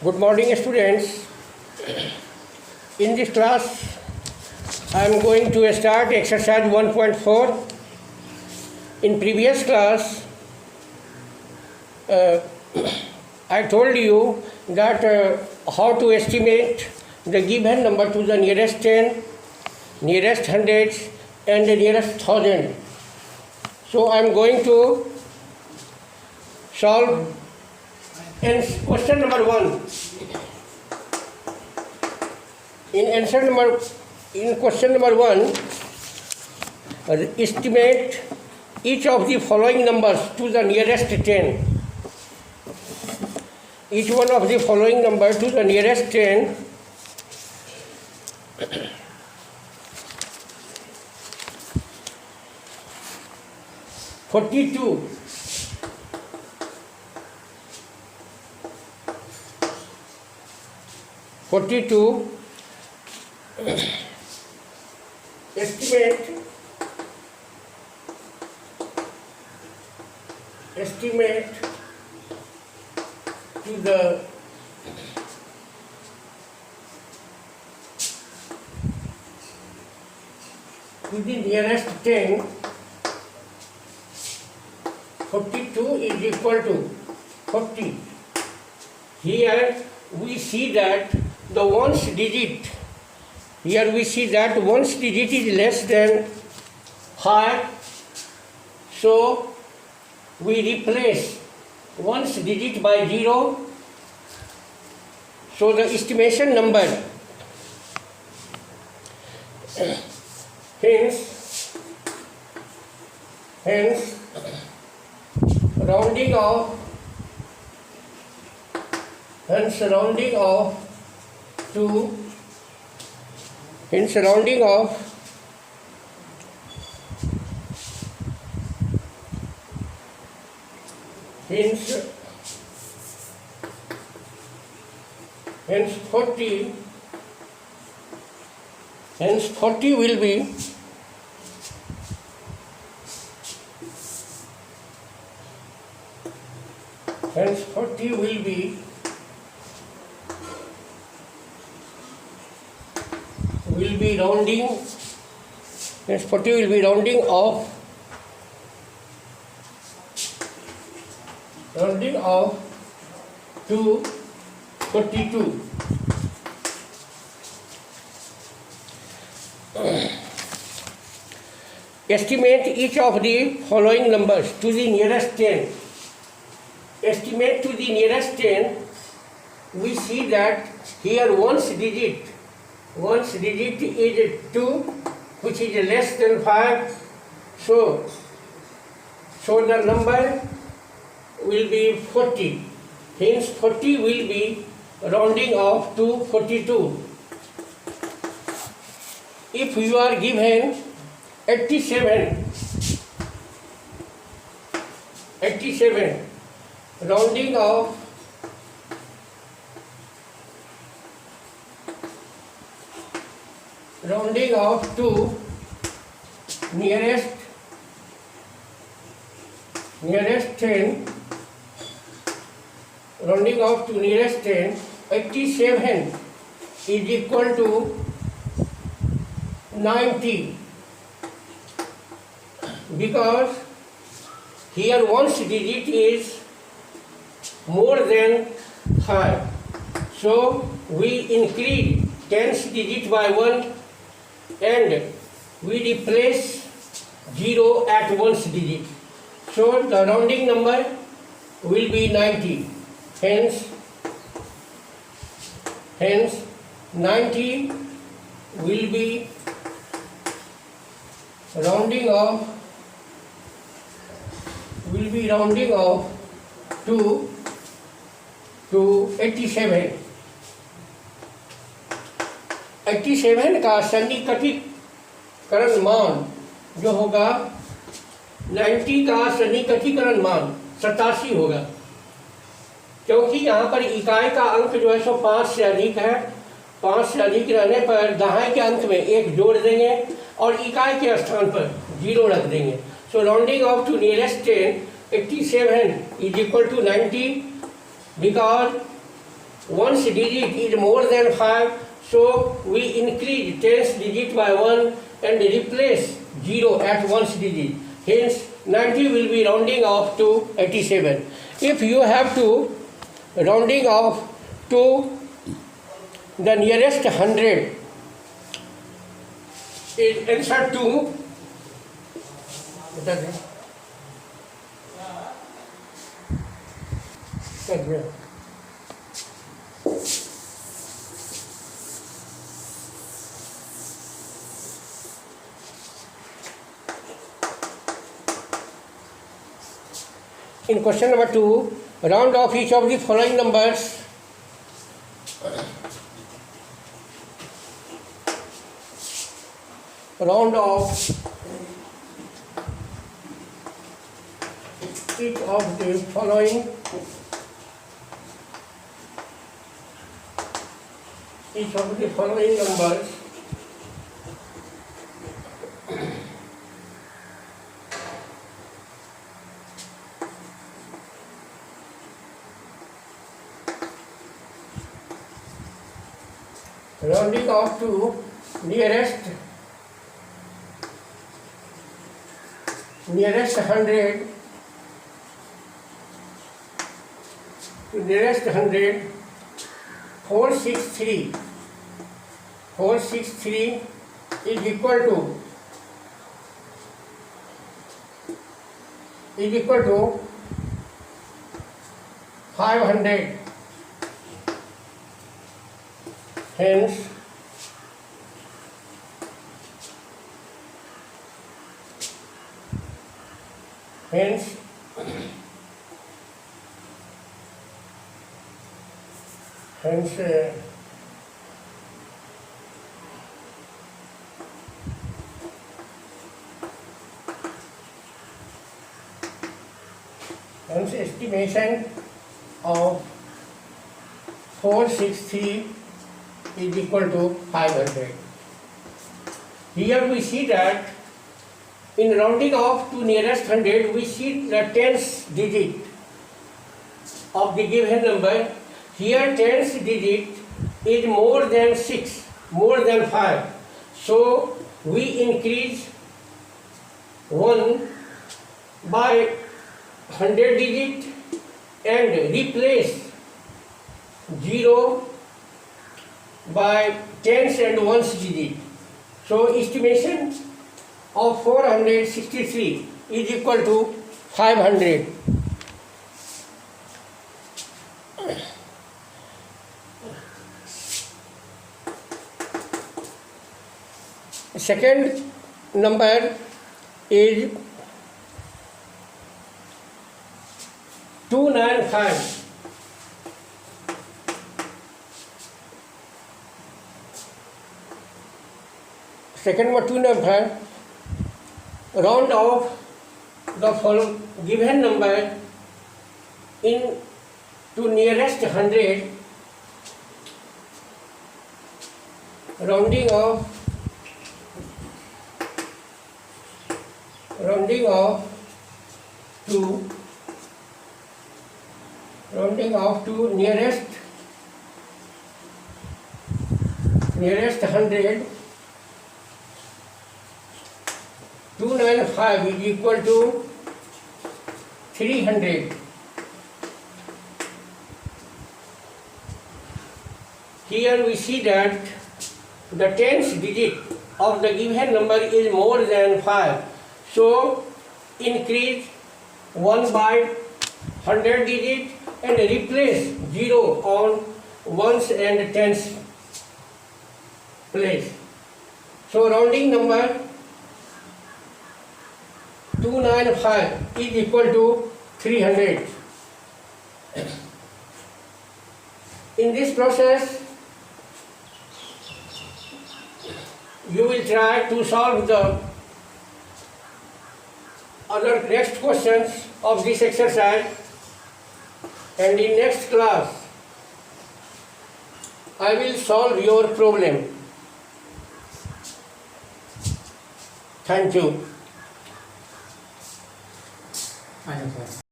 Good morning, students. In this class, I am going to start exercise 1.4. In previous class, I told you that how to estimate the given number to the nearest 10, nearest hundreds, and the nearest thousand. So I am going to solve in question number 1. In question number 1, estimate each of the following numbers to the nearest 10. Each one of the following number to the nearest 10. (42) 42. Estimate to the nearest 10. 42 is equal to 40. Here we see that the ones digit. Here we see that ones digit is less than 5. So we replace ones digit by 0. So the estimation number, hence rounding off to hence 40 will be rounding. Hence 40 will be rounding off to 42. Estimate each of the following numbers to the nearest 10. Estimate to the nearest 10. We see that here ones digit is 2, which is less than 5. So the number will be 40. Hence 40 will be rounding off to 42. If you are given 87, rounding off to nearest 10, rounding off to nearest 10, 87 is equal to 90, because here ones digit is more than 5. So we increase tens digit by 1 and we replace 0 at ones digit. So the rounding number will be 90. Hence 90 will be rounding off to 87. 87 का सन्निकटीकरण मान जो होगा 90 का सन्निकटीकरण मान 87 होगा, क्योंकि यहाँ पर इकाई का अंक जो है सो 5 से अधिक है। 5 से अधिक रहने पर दहाई के अंक में 1 जोड़ देंगे और इकाई के स्थान पर 0 रख देंगे। So rounding off to nearest 10, 87 is equal to 90 because ones digit is more than 5, so we increase tens digit by 1 and replace 0 at ones digit. Hence 90 will be rounding off to 87. If you have to rounding off to the nearest 100 is answer to in question number 2, round off each of the following numbers. Round off each of the following numbers. Rounding off to nearest 100 to nearest 100, 463 is equal to 500. Hence estimation of 463 is equal to 500. Here we see that in rounding off to nearest 100, we see the tens digit of the given number. Here tens digit is more than 6, more than 5. So we increase 1 by 100 digit and replace 0 by tens and ones digit. So estimation of 463 is equal to 500. Second number is 295. Second one, 295. Round off the following given number in to nearest 100. Rounding off to nearest 100. 295 is equal to 300. Here we see that the tens digit of the given number is more than 5. So increase 1 by 100 digit and replace 0 on ones and tens place. So rounding number 295 is equal to 300. In this process, you will try to solve the other next questions of this exercise, and in next class I will solve your problem. Thank you.